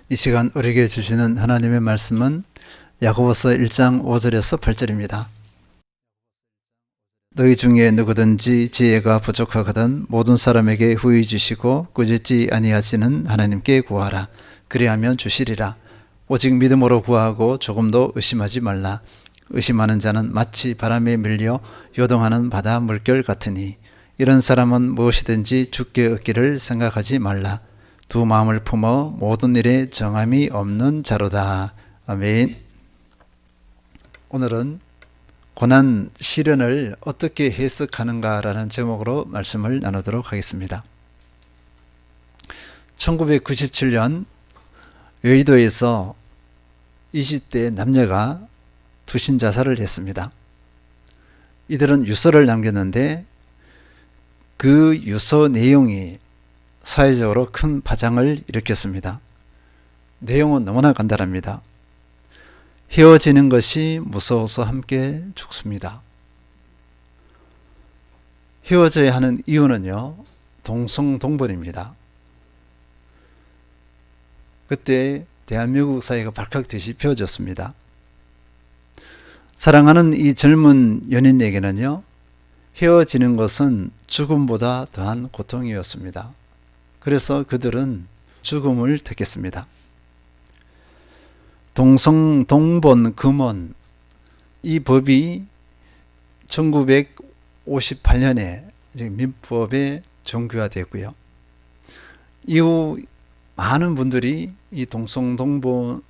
이 시간 우리에게 주시는 하나님의 말씀은 야고보서 1장 5절에서 8절입니다. 너희 중에 누구든지 지혜가 부족하거든 모든 사람에게 후히 주시고 꾸짖지 아니하시는 하나님께 구하라. 그리하면 주시리라. 오직 믿음으로 구하고 조금도 의심하지 말라. 의심하는 자는 마치 바람에 밀려 요동하는 바다 물결 같으니 이런 사람은 무엇이든지 주께 얻기를 생각하지 말라. 두 마음을 품어 모든 일에 정함이 없는 자로다. 아멘. 오늘은 고난 시련을 어떻게 해석하는가라는 제목으로 말씀을 나누도록 하겠습니다. 1997년 여의도에서 20대 남녀가 투신 자살을 했습니다. 이들은 유서를 남겼는데 그 유서 내용이 사회적으로 큰 파장을 일으켰습니다. 내용은 너무나 간단합니다. 헤어지는 것이 무서워서 함께 죽습니다. 헤어져야 하는 이유는요, 동성동본입니다. 그때 대한민국 사회가 발칵 뒤집혀졌습니다. 사랑하는 이 젊은 연인에게는요, 헤어지는 것은 죽음보다 더한 고통이었습니다. 그래서 그들은 죽음을 택했습니다. 동성동본 금원, 이 법이 1958년에 민법에 정규화되었고요. 이후 많은 분들이 이 동성동본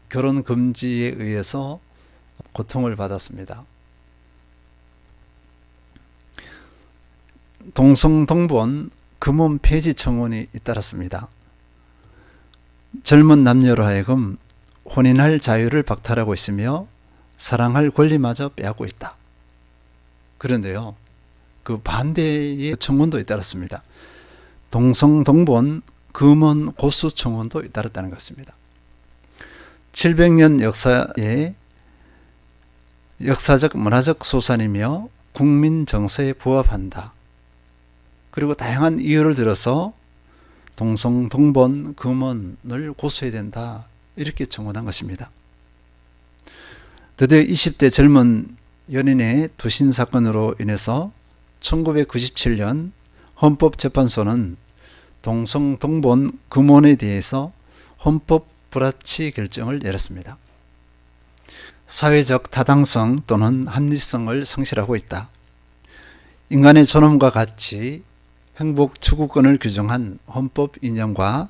결혼 금지에 의해서 고통을 받았습니다. 동성동본 금원 폐지 청원이 잇따랐습니다. 젊은 남녀로 하여금 혼인할 자유를 박탈하고 있으며 사랑할 권리마저 빼앗고 있다. 그런데요, 그 반대의 청원도 잇따랐습니다. 동성동본 금원 고수 청원도 잇따랐다는 것입니다. 700년 역사의 역사적 문화적 소산이며 국민 정서에 부합한다. 그리고 다양한 이유를 들어서 동성동본 금원을 고수해야 된다. 이렇게 청원한 것입니다. 드디어 20대 젊은 연인의 투신 사건으로 인해서 1997년 헌법재판소는 동성동본 금원에 대해서 헌법 불합치 결정을 내렸습니다. 사회적 타당성 또는 합리성을 상실하고 있다. 인간의 존엄과 가치, 행복 추구권을 규정한 헌법 이념과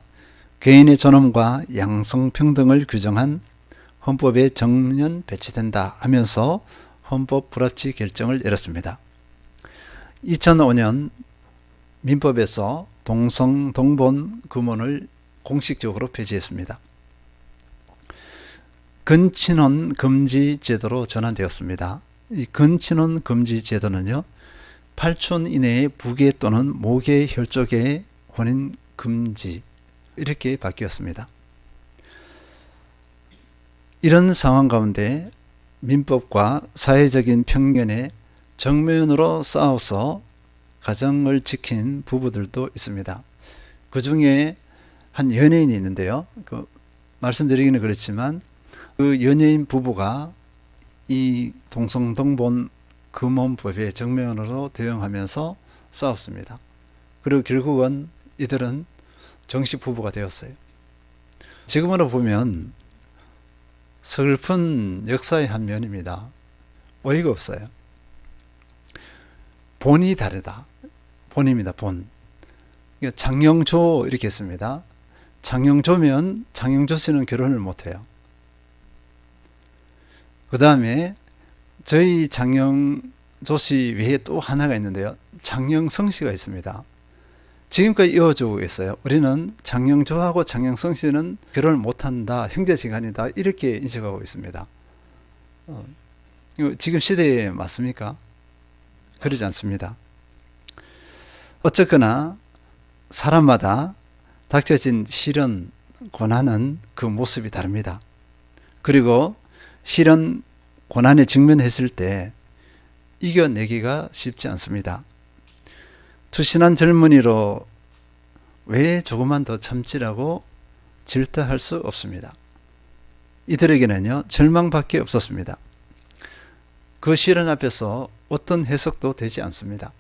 개인의 존엄과 양성평등을 규정한 헌법에 정면 배치된다 하면서 헌법 불합치 결정을 내렸습니다. 2005년 민법에서 동성동본 금원을 공식적으로 폐지했습니다. 근친혼 금지 제도로 전환되었습니다. 이 근친혼 금지 제도는요, 8촌 이내의 부계 또는 모계 혈족의 혼인 금지, 이렇게 바뀌었습니다. 이런 상황 가운데 민법과 사회적인 편견에 정면으로 싸워서 가정을 지킨 부부들도 있습니다. 그 중에 한 연예인이 있는데요. 말씀드리기는 그렇지만 그 연예인 부부가 이 동성동본 금원법에 정면으로 대응하면서 싸웠습니다. 그리고 결국은 이들은 정식 부부가 되었어요. 지금으로 보면 슬픈 역사의 한 면입니다. 어이가 없어요. 본이 다르다. 본입니다. 본. 장영조 이렇게 했습니다. 장영조면 장영조 씨는 결혼을 못해요. 그 다음에 저희 장영조 씨 외에 또 하나가 있는데요. 장영성 씨가 있습니다. 지금까지 이어지고 있어요. 우리는 장영조하고 장영성 씨는 결혼을 못한다, 형제지간이다, 이렇게 인식하고 있습니다. 지금 시대에 맞습니까? 그러지 않습니다. 어쨌거나 사람마다 닥쳐진 시련, 고난은 그 모습이 다릅니다. 그리고 시련, 고난에 직면했을 때 이겨내기가 쉽지 않습니다. 투신한 젊은이로 왜 조금만 더 참지라고 질타할 수 없습니다. 이들에게는요, 절망밖에 없었습니다. 그 시련 앞에서 어떤 해석도 되지 않습니다.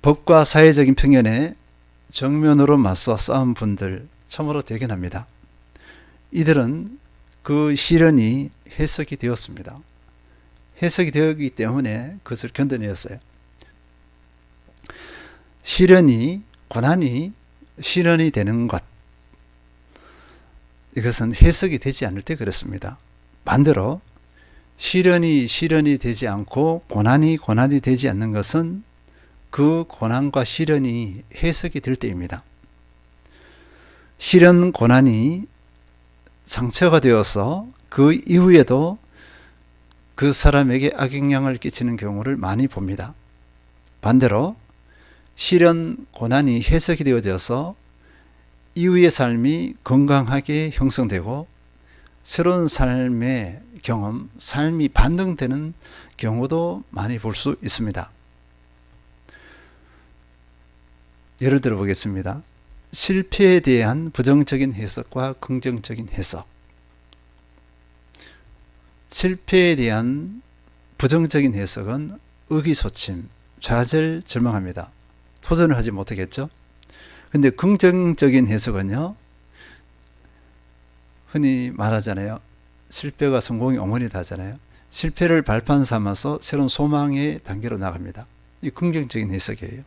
법과 사회적인 편견에 정면으로 맞서 싸운 분들 참으로 대견합니다. 이들은 그 시련이 해석이 되었습니다. 해석이 되었기 때문에 그것을 견뎌내었어요. 시련이, 고난이 시련이 되는 것, 이것은 해석이 되지 않을 때 그렇습니다. 반대로 시련이 되지 않고 고난이 되지 않는 것은 그 고난과 시련이 해석이 될 때입니다. 시련, 고난이 상처가 되어서 그 이후에도 그 사람에게 악영향을 끼치는 경우를 많이 봅니다. 반대로 시련, 고난이 해석이 되어져서 이후의 삶이 건강하게 형성되고 새로운 삶의 경험, 삶이 반등되는 경우도 많이 볼 수 있습니다. 예를 들어 보겠습니다. 실패에 대한 부정적인 해석과 긍정적인 해석. 실패에 대한 부정적인 해석은 의기소침, 좌절절망합니다. 도전을 하지 못하겠죠? 근데 긍정적인 해석은요, 흔히 말하잖아요. 실패가 성공의 어머니다 하잖아요. 실패를 발판 삼아서 새로운 소망의 단계로 나갑니다. 이 긍정적인 해석이에요.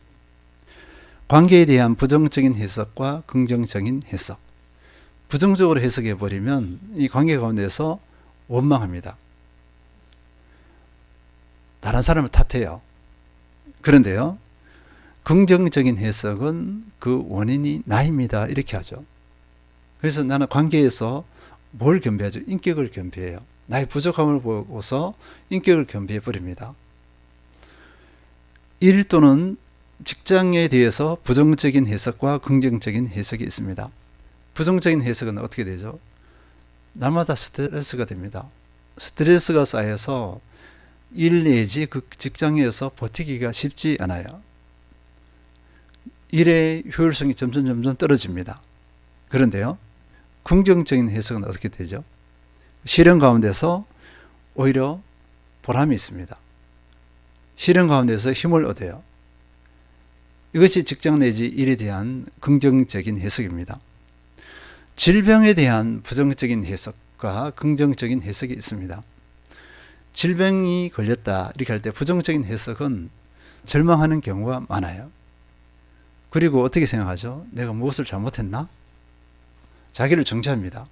관계에 대한 부정적인 해석과 긍정적인 해석. 부정적으로 해석해 버리면 이 관계 가운데서 원망합니다. 다른 사람을 탓해요. 그런데요, 긍정적인 해석은 그 원인이 나입니다. 이렇게 하죠. 그래서 나는 관계에서 뭘 겸비하죠? 인격을 겸비해요. 나의 부족함을 보고서 인격을 겸비해 버립니다. 일 또는 직장에 대해서 부정적인 해석과 긍정적인 해석이 있습니다. 부정적인 해석은 어떻게 되죠? 날마다 스트레스가 됩니다. 스트레스가 쌓여서 일 내지 그 직장에서 버티기가 쉽지 않아요. 일의 효율성이 점점 떨어집니다. 그런데요, 긍정적인 해석은 어떻게 되죠? 시련 가운데서 오히려 보람이 있습니다. 시련 가운데서 힘을 얻어요. 이것이 직장 내지 일에 대한 긍정적인 해석입니다. 질병에 대한 부정적인 해석과 긍정적인 해석이 있습니다. 질병이 걸렸다 이렇게 할 때 부정적인 해석은 절망하는 경우가 많아요. 그리고 어떻게 생각하죠? 내가 무엇을 잘못했나? 자기를 정죄합니다.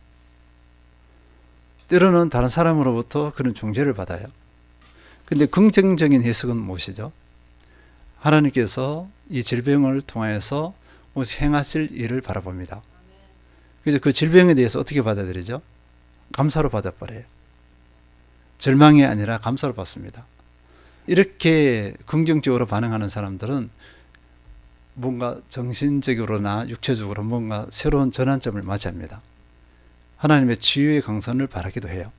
때로는 다른 사람으로부터 그런 중죄를 받아요. 근데 긍정적인 해석은 무엇이죠? 하나님께서 이 질병을 통해서 행하실 일을 바라봅니다. 그래서 그 질병에 대해서 어떻게 받아들이죠? 감사로 받아버려요. 절망이 아니라 감사로 받습니다. 이렇게 긍정적으로 반응하는 사람들은 뭔가 정신적으로나 육체적으로 뭔가 새로운 전환점을 맞이합니다. 하나님의 치유의 강선을 바라기도 해요.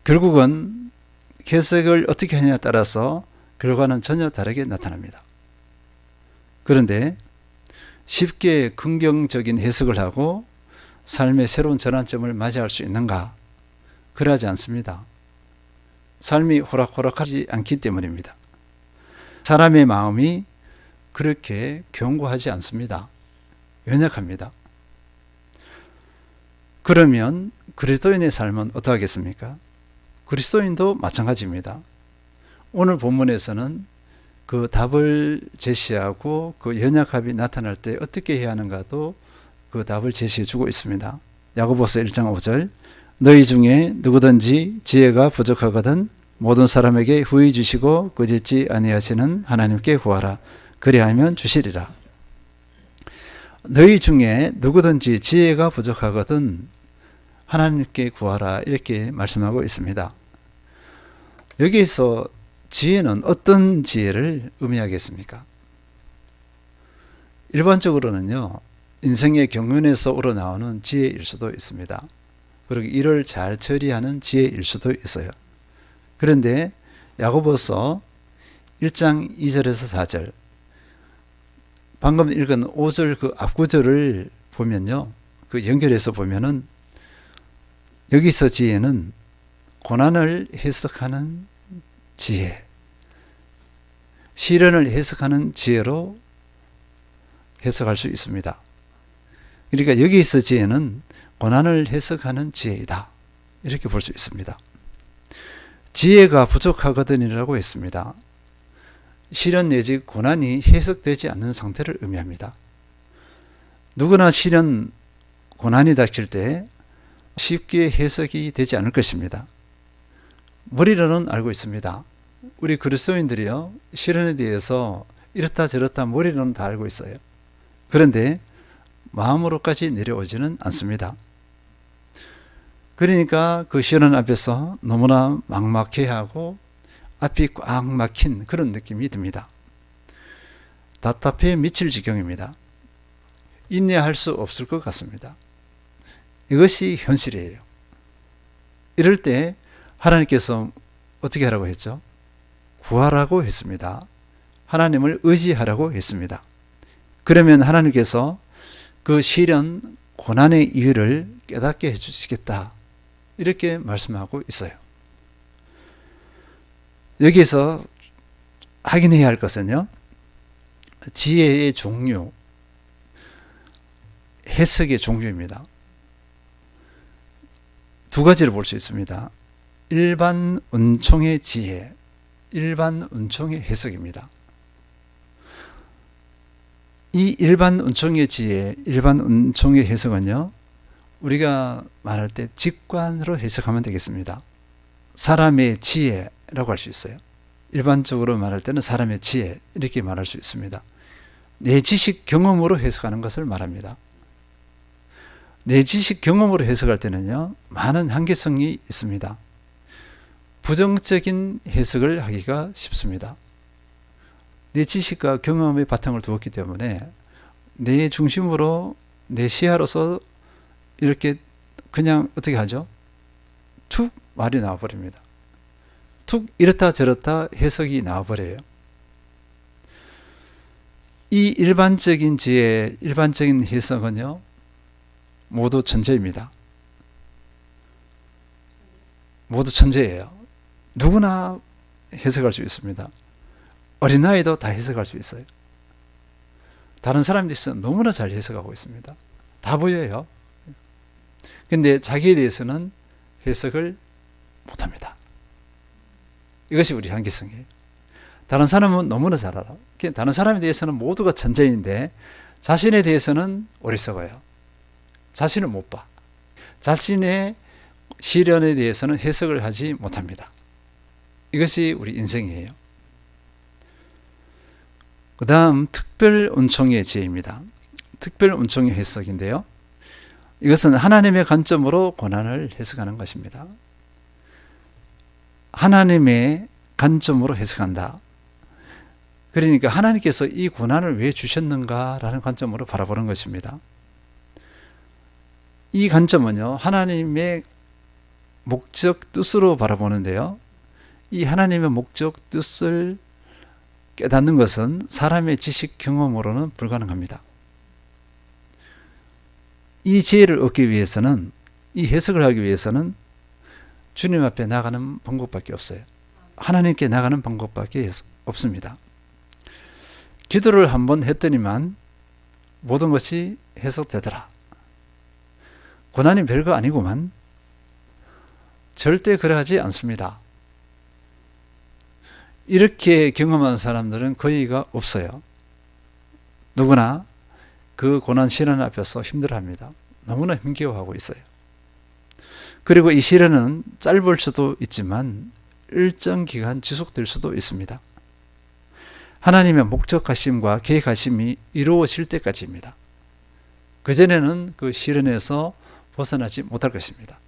결국은 해석을 어떻게 하느냐에 따라서 결과는 전혀 다르게 나타납니다. 그런데 쉽게 긍정적인 해석을 하고 삶의 새로운 전환점을 맞이할 수 있는가? 그러하지 않습니다. 삶이 호락호락하지 않기 때문입니다. 사람의 마음이 그렇게 견고하지 않습니다. 연약합니다. 그러면 그리스도인의 삶은 어떠하겠습니까? 그리스도인도 마찬가지입니다. 오늘 본문에서는 그 답을 제시하고 그 연약함이 나타날 때 어떻게 해야 하는가도 그 답을 제시해 주고 있습니다. 야고보서 1장 5절 너희 중에 누구든지 지혜가 부족하거든 모든 사람에게 후히 주시고 꾸짖지 아니하시는 하나님께 구하라. 그리하면 주시리라. 너희 중에 누구든지 지혜가 부족하거든 하나님께 구하라. 이렇게 말씀하고 있습니다. 여기서 지혜는 어떤 지혜를 의미하겠습니까? 일반적으로는요, 인생의 경륜에서 우러나오는 지혜일 수도 있습니다. 그리고 일을 잘 처리하는 지혜일 수도 있어요. 그런데 야고보서 1장 2절에서 4절 방금 읽은 5절 그 앞구절을 보면요, 그 연결해서 보면은 여기서 지혜는 고난을 해석하는 지혜, 시련을 해석하는 지혜로 해석할 수 있습니다. 그러니까 여기서 지혜는 고난을 해석하는 지혜이다, 이렇게 볼 수 있습니다. 지혜가 부족하거든이라고 했습니다. 시련 내지 고난이 해석되지 않는 상태를 의미합니다. 누구나 시련, 고난이 닥칠 때 쉽게 해석이 되지 않을 것입니다. 머리로는 알고 있습니다. 우리 그리스도인들이요, 시련에 대해서 이렇다 저렇다 머리로는 다 알고 있어요. 그런데 마음으로까지 내려오지는 않습니다. 그러니까 그 시련 앞에서 너무나 막막해하고 앞이 꽉 막힌 그런 느낌이 듭니다. 답답해 미칠 지경입니다. 인내할 수 없을 것 같습니다. 이것이 현실이에요. 이럴 때 하나님께서 어떻게 하라고 했죠? 구하라고 했습니다. 하나님을 의지하라고 했습니다. 그러면 하나님께서 그 시련, 고난의 이유를 깨닫게 해주시겠다, 이렇게 말씀하고 있어요. 여기서 확인해야 할 것은요, 지혜의 종류, 해석의 종류입니다. 두 가지를 볼 수 있습니다. 일반 은총의 지혜, 일반 은총의 해석입니다. 이 일반 은총의 지혜, 일반 은총의 해석은요, 우리가 말할 때 직관으로 해석하면 되겠습니다. 사람의 지혜라고 할 수 있어요. 일반적으로 말할 때는 사람의 지혜, 이렇게 말할 수 있습니다. 내 지식 경험으로 해석하는 것을 말합니다. 내 지식 경험으로 해석할 때는요, 많은 한계성이 있습니다. 부정적인 해석을 하기가 쉽습니다. 내 지식과 경험의 바탕을 두었기 때문에 내 중심으로, 내 시야로서 이렇게 그냥 어떻게 하죠? 툭 말이 나와버립니다. 툭 이렇다 저렇다 해석이 나와버려요. 이 일반적인 지혜, 일반적인 해석은요, 모두 천재입니다. 모두 천재예요. 누구나 해석할 수 있습니다. 어린아이도 다 해석할 수 있어요. 다른 사람들이 너무나 잘 해석하고 있습니다. 다 보여요. 근데 자기에 대해서는 해석을 못합니다. 이것이 우리 한계성이에요. 다른 사람은 너무나 잘 알아. 다른 사람에 대해서는 모두가 천재인데 자신에 대해서는 어리석어요. 자신을 못 봐. 자신의 시련에 대해서는 해석을 하지 못합니다. 이것이 우리 인생이에요. 그 다음 특별 은총의 지혜입니다. 특별 은총의 해석인데요, 이것은 하나님의 관점으로 고난을 해석하는 것입니다. 하나님의 관점으로 해석한다. 그러니까 하나님께서 이 고난을 왜 주셨는가라는 관점으로 바라보는 것입니다. 이 관점은요, 하나님의 목적, 뜻으로 바라보는데요, 이 하나님의 목적, 뜻을 깨닫는 것은 사람의 지식, 경험으로는 불가능합니다. 이 지혜를 얻기 위해서는, 이 해석을 하기 위해서는 주님 앞에 나가는 방법밖에 없어요. 하나님께 나가는 방법밖에 없습니다. 기도를 한번 했더니만 모든 것이 해석되더라. 고난이 별거 아니구만. 절대 그러하지 않습니다. 이렇게 경험한 사람들은 거의가 없어요. 누구나 그 고난 시련 앞에서 힘들어합니다. 너무나 힘겨워하고 있어요. 그리고 이 시련은 짧을 수도 있지만 일정 기간 지속될 수도 있습니다. 하나님의 목적하심과 계획하심이 이루어질 때까지입니다. 그전에는 그 시련에서 벗어나지 못할 것입니다.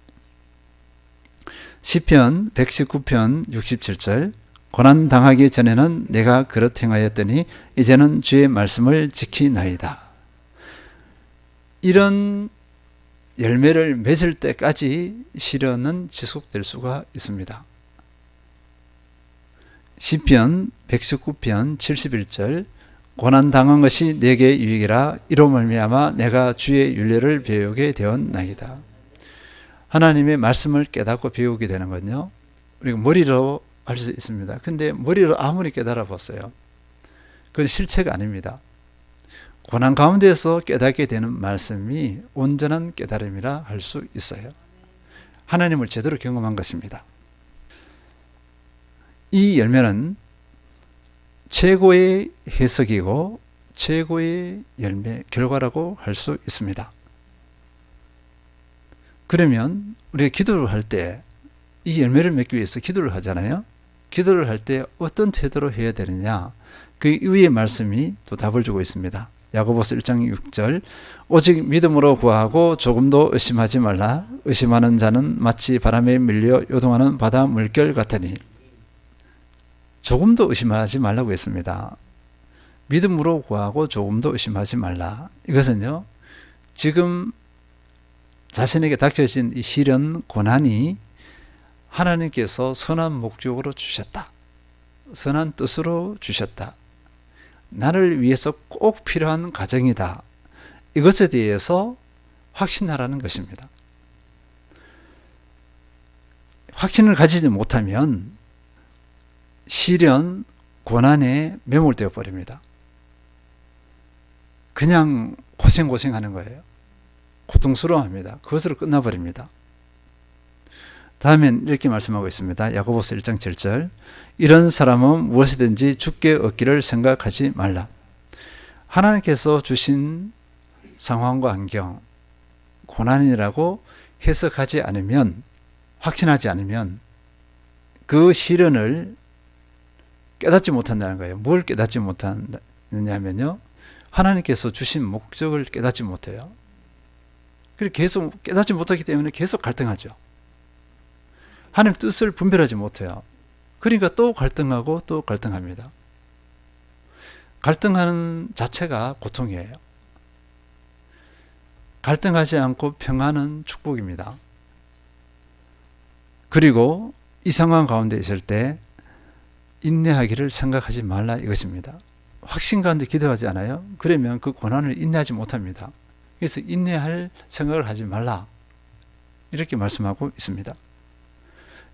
시편 119편 67절, 고난 당하기 전에는 내가 그렇게 행하였더니 이제는 주의 말씀을 지키나이다. 이런 열매를 맺을 때까지 시련은 지속될 수가 있습니다. 시편 119편 71절, 고난 당한 것이 내게 유익이라. 이로 말미암아 내가 주의 윤례를 배우게 되었나이다. 하나님의 말씀을 깨닫고 배우게 되는 건요, 우리가 머리로 할 수 있습니다. 근데 머리로 아무리 깨달아 봤어요, 그건 실체가 아닙니다. 고난 가운데서 깨닫게 되는 말씀이 온전한 깨달음이라 할 수 있어요. 하나님을 제대로 경험한 것입니다. 이 열매는 최고의 해석이고 최고의 열매, 결과라고 할 수 있습니다. 그러면 우리가 기도를 할 때 이 열매를 맺기 위해서 기도를 하잖아요. 기도를 할 때 어떤 태도로 해야 되느냐, 그 위의 말씀이 또 답을 주고 있습니다. 야고보서 1장 6절, 오직 믿음으로 구하고 조금도 의심하지 말라. 의심하는 자는 마치 바람에 밀려 요동하는 바다 물결 같으니. 조금도 의심하지 말라고 했습니다. 믿음으로 구하고 조금도 의심하지 말라. 이것은요, 지금 자신에게 닥쳐진 이 시련, 고난이 하나님께서 선한 목적으로 주셨다, 선한 뜻으로 주셨다, 나를 위해서 꼭 필요한 과정이다, 이것에 대해서 확신하라는 것입니다. 확신을 가지지 못하면 시련, 고난에 매몰되어 버립니다. 그냥 고생하는 거예요. 고통스러워합니다. 그것으로 끝나버립니다. 다음엔 이렇게 말씀하고 있습니다. 야고보서 1장 7절, 이런 사람은 무엇이든지 주께 얻기를 생각하지 말라. 하나님께서 주신 상황과 환경, 고난이라고 해석하지 않으면, 확신하지 않으면 그 시련을 깨닫지 못한다는 거예요. 뭘 깨닫지 못하느냐 하면요, 하나님께서 주신 목적을 깨닫지 못해요. 그리고 계속 깨닫지 못하기 때문에 계속 갈등하죠. 하나님 뜻을 분별하지 못해요. 그러니까 또 갈등하고 또 갈등합니다. 갈등하는 자체가 고통이에요. 갈등하지 않고 평안은 축복입니다. 그리고 이 상황 가운데 있을 때 인내하기를 생각하지 말라, 이것입니다. 확신 가운데 기도하지 않아요? 그러면 그 고난을 인내하지 못합니다. 그래서 인내할 생각을 하지 말라, 이렇게 말씀하고 있습니다.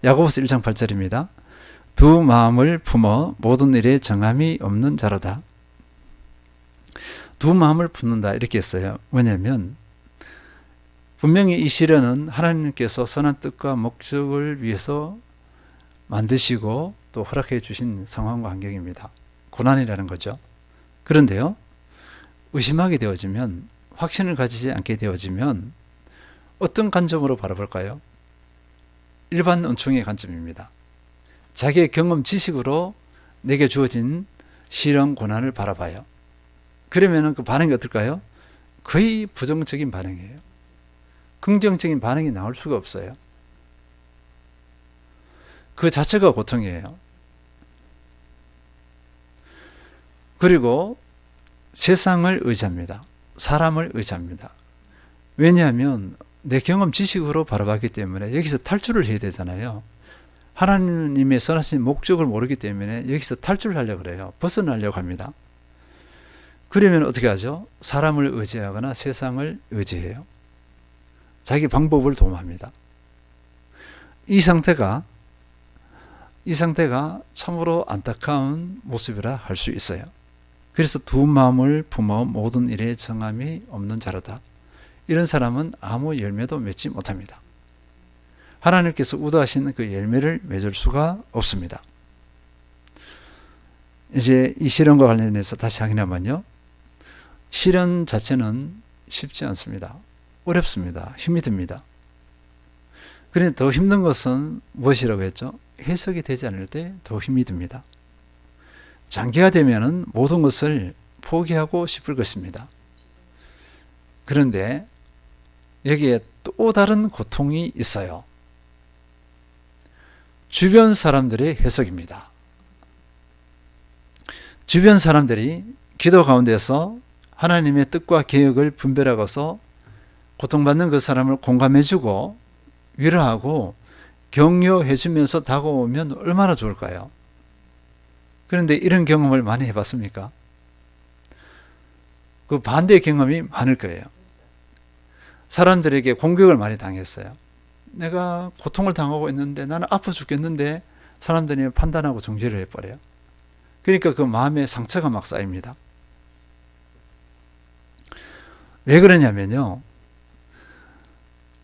야고보서 1장 8절입니다. 두 마음을 품어 모든 일에 정함이 없는 자로다. 두 마음을 품는다, 이렇게 했어요. 왜냐하면 분명히 이 시련은 하나님께서 선한 뜻과 목적을 위해서 만드시고 또 허락해 주신 상황과 환경입니다. 고난이라는 거죠. 그런데요, 의심하게 되어지면, 확신을 가지지 않게 되어지면 어떤 관점으로 바라볼까요? 일반 은총의 관점입니다. 자기의 경험, 지식으로 내게 주어진 시련, 고난을 바라봐요. 그러면 그 반응이 어떨까요? 거의 부정적인 반응이에요. 긍정적인 반응이 나올 수가 없어요. 그 자체가 고통이에요. 그리고 세상을 의지합니다. 사람을 의지합니다. 왜냐하면 내 경험, 지식으로 바라봤기 때문에 여기서 탈출을 해야 되잖아요. 하나님의 선하신 목적을 모르기 때문에 여기서 탈출을 하려고 그래요. 벗어나려고 합니다. 그러면 어떻게 하죠? 사람을 의지하거나 세상을 의지해요. 자기 방법을 도모합니다. 이 상태가 참으로 안타까운 모습이라 할 수 있어요. 그래서 두 마음을 품어 모든 일에 정함이 없는 자로다. 이런 사람은 아무 열매도 맺지 못합니다. 하나님께서 우도하신 그 열매를 맺을 수가 없습니다. 이제 이 시련과 관련해서 다시 확인하면요, 시련 자체는 쉽지 않습니다. 어렵습니다. 힘이 듭니다. 그런데 더 힘든 것은 무엇이라고 했죠? 해석이 되지 않을 때 더 힘이 듭니다. 장기화되면 모든 것을 포기하고 싶을 것입니다. 그런데 여기에 또 다른 고통이 있어요. 주변 사람들의 해석입니다. 주변 사람들이 기도 가운데서 하나님의 뜻과 계획을 분별하고서 고통받는 그 사람을 공감해주고 위로하고 격려해주면서 다가오면 얼마나 좋을까요? 그런데 이런 경험을 많이 해봤습니까? 그 반대의 경험이 많을 거예요. 사람들에게 공격을 많이 당했어요. 내가 고통을 당하고 있는데 나는 아파 죽겠는데 사람들이 판단하고 정죄를 해버려요. 그러니까 그 마음에 상처가 막 쌓입니다. 왜 그러냐면요,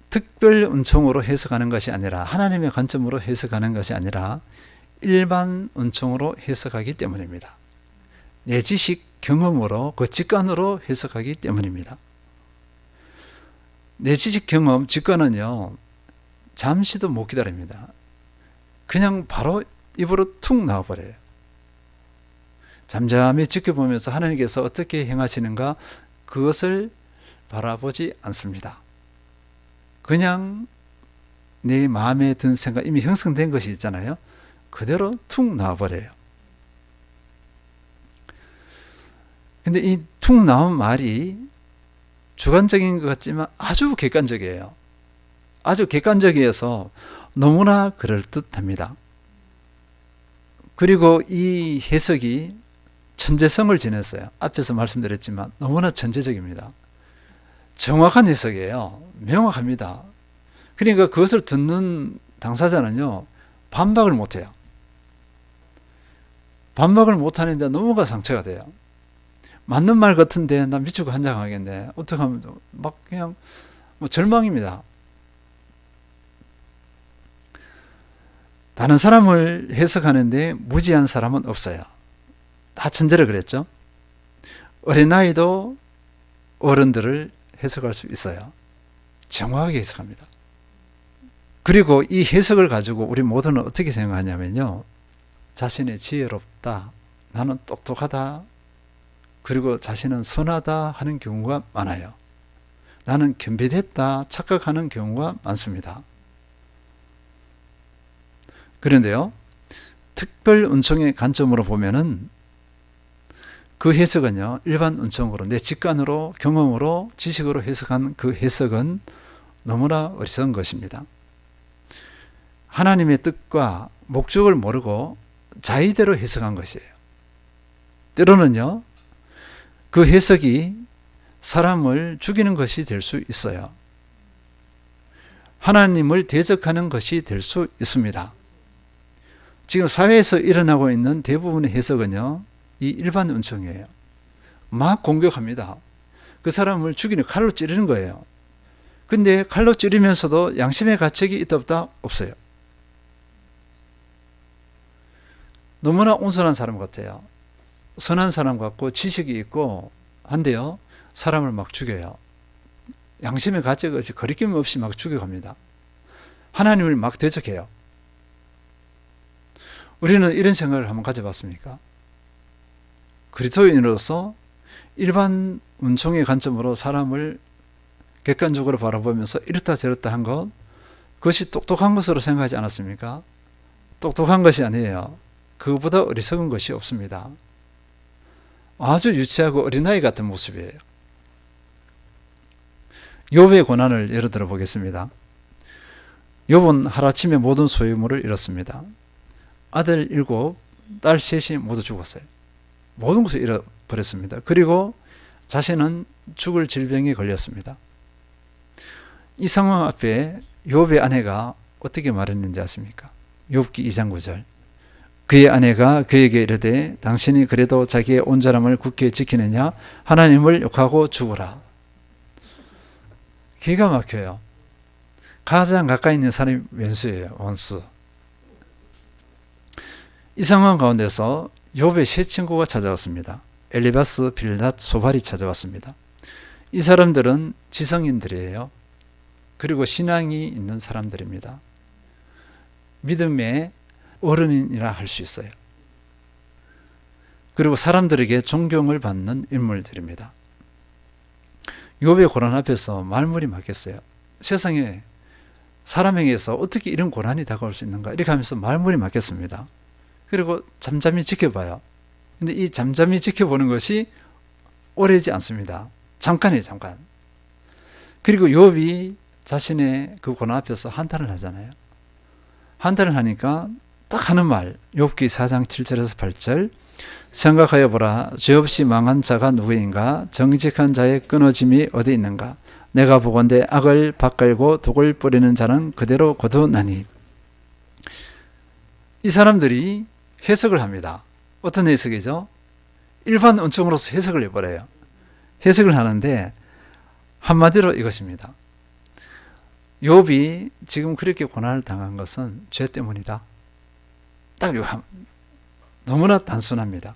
특별 은총으로 해석하는 것이 아니라, 하나님의 관점으로 해석하는 것이 아니라 일반 은총으로 해석하기 때문입니다. 내 지식, 경험으로, 그 직관으로 해석하기 때문입니다. 내 지식, 경험, 직관은요, 잠시도 못 기다립니다. 그냥 바로 입으로 툭 나와버려요. 잠잠히 지켜보면서 하나님께서 어떻게 행하시는가, 그것을 바라보지 않습니다. 그냥 내 마음에 든 생각, 이미 형성된 것이 있잖아요. 그대로 툭 나와버려요. 근데 이 툭 나온 말이 주관적인 것 같지만 아주 객관적이에요. 아주 객관적이어서 너무나 그럴듯합니다. 그리고 이 해석이 천재성을 지녔어요. 앞에서 말씀드렸지만 너무나 천재적입니다. 정확한 해석이에요. 명확합니다. 그러니까 그것을 듣는 당사자는요, 반박을 못해요. 반박을 못하는데 너무가 상처가 돼요. 맞는 말 같은데 나 미치고 한장하겠네. 어떻게 하면 막 그냥 절망입니다. 다른 사람을 해석하는데 무지한 사람은 없어요. 다 천재라 그랬죠. 어린아이도 어른들을 해석할 수 있어요. 정확하게 해석합니다. 그리고 이 해석을 가지고 우리 모두는 어떻게 생각하냐면요, 자신의 지혜롭다, 나는 똑똑하다, 그리고 자신은 선하다 하는 경우가 많아요. 나는 겸비됐다 착각하는 경우가 많습니다. 그런데요, 특별 은총의 관점으로 보면은 그 해석은요, 일반 은총으로, 내 직관으로, 경험으로, 지식으로 해석한 그 해석은 너무나 어리석은 것입니다. 하나님의 뜻과 목적을 모르고 자의대로 해석한 것이에요. 때로는요, 그 해석이 사람을 죽이는 것이 될 수 있어요. 하나님을 대적하는 것이 될 수 있습니다. 지금 사회에서 일어나고 있는 대부분의 해석은요, 이 일반 은총이에요. 막 공격합니다. 그 사람을 죽이는, 칼로 찌르는 거예요. 근데 칼로 찌르면서도 양심의 가책이 있다 없다? 없어요. 너무나 온순한 사람 같아요. 선한 사람 같고 지식이 있고 한데요, 사람을 막 죽여요. 양심의 가책 없이, 거리낌 없이 막 죽여갑니다. 하나님을 막 대적해요. 우리는 이런 생각을 한번 가져봤습니까? 그리스도인으로서 일반 은총의 관점으로 사람을 객관적으로 바라보면서 이렇다 저렇다 한 것, 그것이 똑똑한 것으로 생각하지 않았습니까? 똑똑한 것이 아니에요. 그것보다 어리석은 것이 없습니다. 아주 유치하고 어린아이 같은 모습이에요. 욥의 고난을 예로 들어 보겠습니다. 욥은 하루아침에 모든 소유물을 잃었습니다. 아들 7, 딸 3이 모두 죽었어요. 모든 것을 잃어버렸습니다. 그리고 자신은 죽을 질병에 걸렸습니다. 이 상황 앞에 욥의 아내가 어떻게 말했는지 아십니까? 욥기 2장 9절. 그의 아내가 그에게 이르되 당신이 그래도 자기의 온전함을 굳게 지키느냐? 하나님을 욕하고 죽으라. 기가 막혀요. 가장 가까이 있는 사람이 왼수예요. 원수. 이 상황 가운데서 욥의 세 친구가 찾아왔습니다. 엘리바스, 빌닷, 소발이 찾아왔습니다. 이 사람들은 지성인들이에요. 그리고 신앙이 있는 사람들입니다. 믿음의 어른이라 할 수 있어요. 그리고 사람들에게 존경을 받는 인물들입니다. 욥의 고난 앞에서 말문이 막혔어요. 세상에 사람에게서 어떻게 이런 고난이 다가올 수 있는가, 이렇게 하면서 말문이 막혔습니다. 그리고 잠잠히 지켜봐요. 근데 이 잠잠히 지켜보는 것이 오래지 않습니다. 잠깐이에요, 잠깐. 그리고 욥이 자신의 그 고난 앞에서 한탄을 하잖아요. 한탄을 하니까 딱 하는 말, 욥기 4장 7절에서 8절, 생각하여 보라. 죄 없이 망한 자가 누구인가? 정직한 자의 끊어짐이 어디 있는가? 내가 보건대 악을 밭갈고 독을 뿌리는 자는 그대로 거두나니. 이 사람들이 해석을 합니다. 어떤 해석이죠? 일반 은총으로서 해석을 해버려요. 해석을 하는데 한마디로 이것입니다. 욥이 지금 그렇게 고난을 당한 것은 죄 때문이다. 딱 이거 너무나 단순합니다.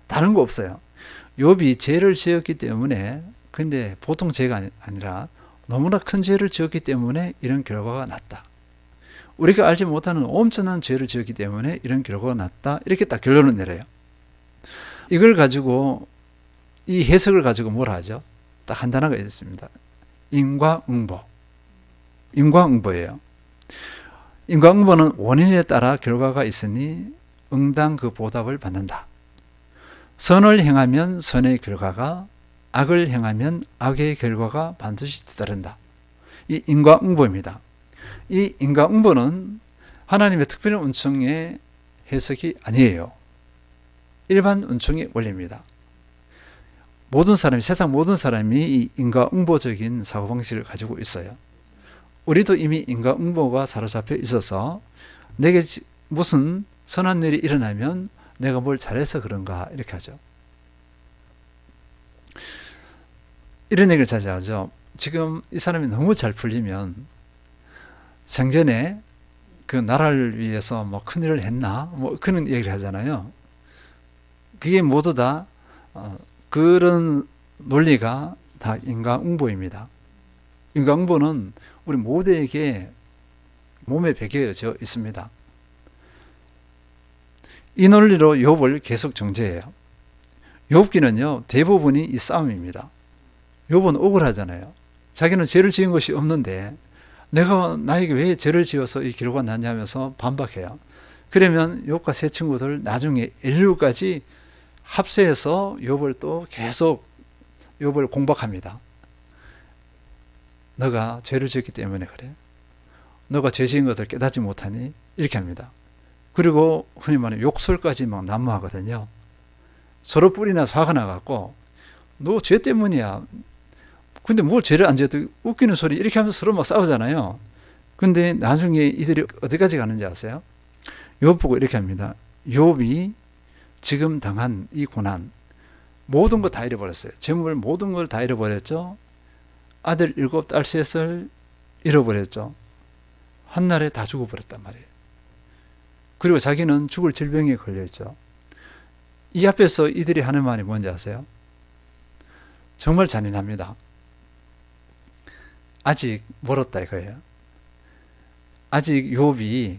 다른 거 없어요. 욥이 죄를 지었기 때문에, 근데 보통 죄가 아니라 너무나 큰 죄를 지었기 때문에 이런 결과가 났다. 우리가 알지 못하는 엄청난 죄를 지었기 때문에 이런 결과가 났다. 이렇게 딱 결론을 내려요. 이걸 가지고, 이 해석을 가지고 뭘 하죠? 딱 한 단어가 있습니다. 인과응보. 인과응보예요. 인과응보는 원인에 따라 결과가 있으니 응당 그 보답을 받는다. 선을 행하면 선의 결과가, 악을 행하면 악의 결과가 반드시 뒤따른다. 이 인과응보입니다. 이 인과응보는 하나님의 특별한 은총의 해석이 아니에요. 일반 은총의 원리입니다. 모든 사람이, 세상 모든 사람이 이 인과응보적인 사고방식을 가지고 있어요. 우리도 이미 인과응보가 사로잡혀 있어서 내게 무슨 선한 일이 일어나면 내가 뭘 잘해서 그런가 이렇게 하죠. 이런 얘기를 자주 하죠. 지금 이 사람이 너무 잘 풀리면 생전에 그 나라를 위해서 뭐 큰일을 했나 뭐 그런 얘기를 하잖아요. 그게 모두 다 그런 논리가 다 인과응보입니다. 인과응보는 우리 모두에게 몸에 배겨져 있습니다. 이 논리로 욥을 계속 정죄해요. 욥기는요, 대부분이 이 싸움입니다. 욥은 억울하잖아요. 자기는 죄를 지은 것이 없는데 내가 나에게 왜 죄를 지어서 이 결과가 났냐면서 반박해요. 그러면 욥과 세 친구들 나중에 엘리후까지 합세해서 욥을 또 계속 욥을 공박합니다. 너가 죄를 지었기 때문에 그래. 너가 죄 지은 것을 깨닫지 못하니 이렇게 합니다. 그리고 흔히 말하는 욕설까지 막 난무하거든요. 서로 뿔이 나서 화가 나갖고 너 죄 때문이야. 근데 뭘 죄를 안 지어도 웃기는 소리 이렇게 하면서 서로 막 싸우잖아요. 근데 나중에 이들이 어디까지 가는지 아세요? 욥 보고 이렇게 합니다. 욥이 지금 당한 이 고난 모든 거 다 잃어버렸어요. 재물 모든 걸 다 잃어버렸죠. 아들 7, 딸 3을 잃어버렸죠. 한날에 다 죽어버렸단 말이에요. 그리고 자기는 죽을 질병에 걸려있죠. 이 앞에서 이들이 하는 말이 뭔지 아세요? 정말 잔인합니다. 아직 멀었다 이거예요. 아직 욥이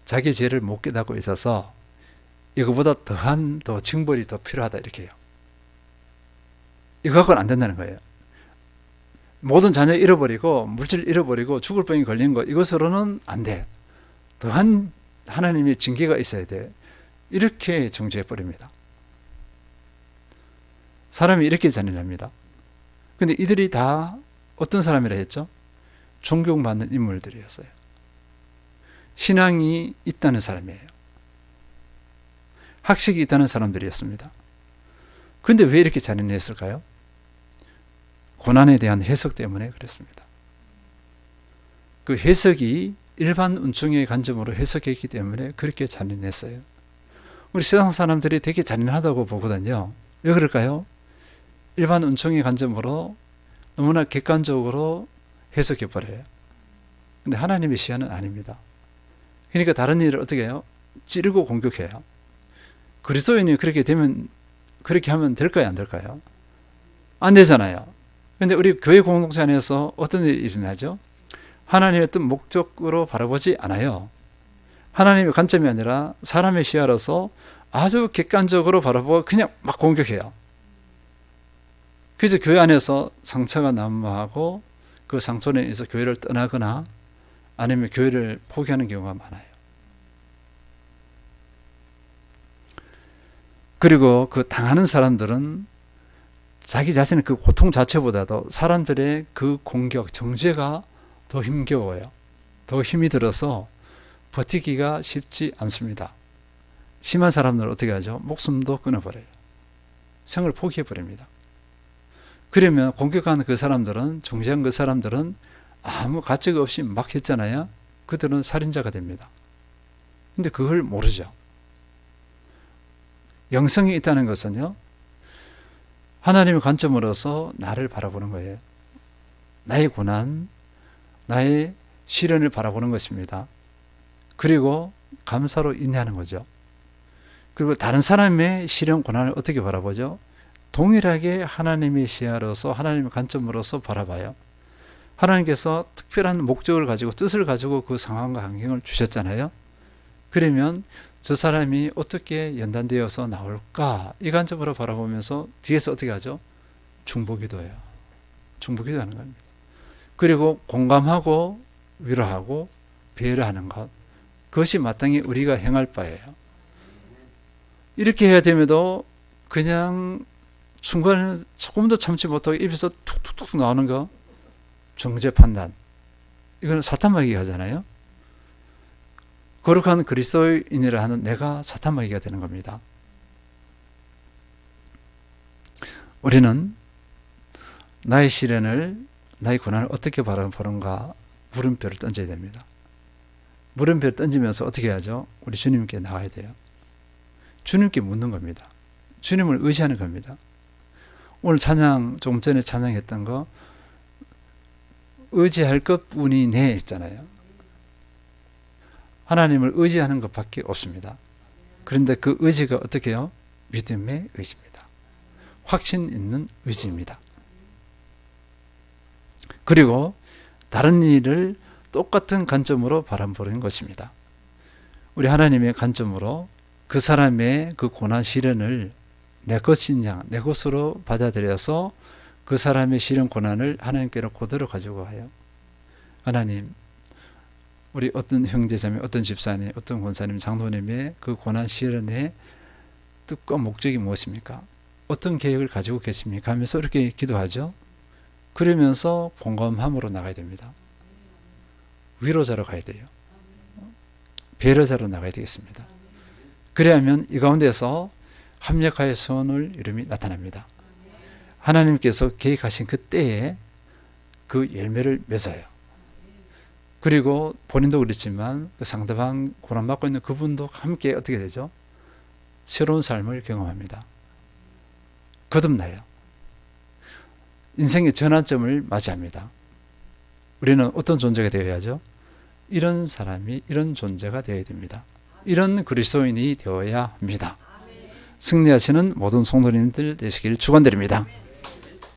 자기 죄를 못 깨닫고 있어서 이거보다 더 징벌이 더 필요하다 이렇게 해요. 이거 갖고는 안 된다는 거예요. 모든 자녀 잃어버리고 물질 잃어버리고 죽을 병이 걸린 거 이것으로는 안 돼. 더한 하나님의 징계가 있어야 돼. 이렇게 정죄해버립니다. 사람이 이렇게 잔인합니다. 근데 이들이 다 어떤 사람이라 했죠? 존경받는 인물들이었어요. 신앙이 있다는 사람이에요. 학식이 있다는 사람들이었습니다. 근데 왜 이렇게 잔인했을까요? 고난에 대한 해석 때문에 그랬습니다. 그 해석이 일반 은총의 관점으로 해석했기 때문에 그렇게 잔인했어요. 우리 세상 사람들이 되게 잔인하다고 보거든요. 왜 그럴까요? 일반 은총의 관점으로 너무나 객관적으로 해석해버려요. 근데 하나님의 시야는 아닙니다. 그러니까 다른 일을 어떻게 해요? 찌르고 공격해요. 그리스도인이 그렇게 하면 될까요? 안 될까요? 안 되잖아요. 근데 우리 교회 공동체 안에서 어떤 일이 일어나죠? 하나님의 어떤 목적으로 바라보지 않아요. 하나님의 관점이 아니라 사람의 시야로서 아주 객관적으로 바라보고 그냥 막 공격해요. 그래서 교회 안에서 상처가 난무하고 그 상처로 인해서 교회를 떠나거나 아니면 교회를 포기하는 경우가 많아요. 그리고 그 당하는 사람들은 자기 자신의 그 고통 자체보다도 사람들의 그 공격, 정죄가 더 힘겨워요. 더 힘이 들어서 버티기가 쉽지 않습니다. 심한 사람들은 어떻게 하죠? 목숨도 끊어버려요. 생을 포기해버립니다. 그러면 공격하는 그 사람들은, 정죄한 그 사람들은 아무 가책 없이 막 했잖아요. 그들은 살인자가 됩니다. 근데 그걸 모르죠. 영성이 있다는 것은요, 하나님의 관점으로서 나를 바라보는 거예요. 나의 고난, 나의 시련을 바라보는 것입니다. 그리고 감사로 인내하는 거죠. 그리고 다른 사람의 시련, 고난을 어떻게 바라보죠? 동일하게 하나님의 시야로서, 하나님의 관점으로서 바라봐요. 하나님께서 특별한 목적을 가지고, 뜻을 가지고 그 상황과 환경을 주셨잖아요. 그러면 저 사람이 어떻게 연단되어서 나올까? 이 관점으로 바라보면서 뒤에서 어떻게 하죠? 중보기도해요. 중보기도하는 겁니다. 그리고 공감하고 위로하고 배려하는 것, 그것이 마땅히 우리가 행할 바예요. 이렇게 해야 됨에도 그냥 순간에 조금도 참지 못하고 입에서 툭툭툭 나오는 거, 정죄 판단, 이거는 사탄마귀가 하잖아요. 거룩한 그리스도인이라 하는 내가 사탄마귀가 되는 겁니다. 우리는 나의 시련을, 나의 고난을 어떻게 바라보는가 물음표를 던져야 됩니다. 물음표를 던지면서 어떻게 하죠? 우리 주님께 나와야 돼요. 주님께 묻는 겁니다. 주님을 의지하는 겁니다. 오늘 찬양, 조금 전에 찬양했던 거, 의지할 것뿐이 네 있잖아요. 하나님을 의지하는 것밖에 없습니다. 그런데 그 의지가 어떻게 해요? 믿음의 의지입니다. 확신 있는 의지입니다. 그리고 다른 일을 똑같은 관점으로 바라보는 것입니다. 우리 하나님의 관점으로 그 사람의 그 고난 시련을 내 것인 양, 내 것으로 받아들여서 그 사람의 시련 고난을 하나님께로 그대로 가지고 가요. 하나님, 우리 어떤 형제자매, 어떤 집사님, 어떤 권사님, 장로님의 그 고난 시련의 뜻과 목적이 무엇입니까? 어떤 계획을 가지고 계십니까? 하면서 이렇게 기도하죠. 그러면서 공감함으로 나가야 됩니다. 위로자로 가야 돼요. 배려자로 나가야 되겠습니다. 그래야만 이 가운데서 합력하여 선을 이름이 나타납니다. 하나님께서 계획하신 그 때에 그 열매를 맺어요. 그리고 본인도 그렇지만 그 상대방 고난받고 있는 그분도 함께 어떻게 되죠? 새로운 삶을 경험합니다. 거듭나요. 인생의 전환점을 맞이합니다. 우리는 어떤 존재가 되어야죠? 이런 사람이, 이런 존재가 되어야 됩니다. 이런 그리스도인이 되어야 합니다. 승리하시는 모든 성도님들 되시길 축원드립니다.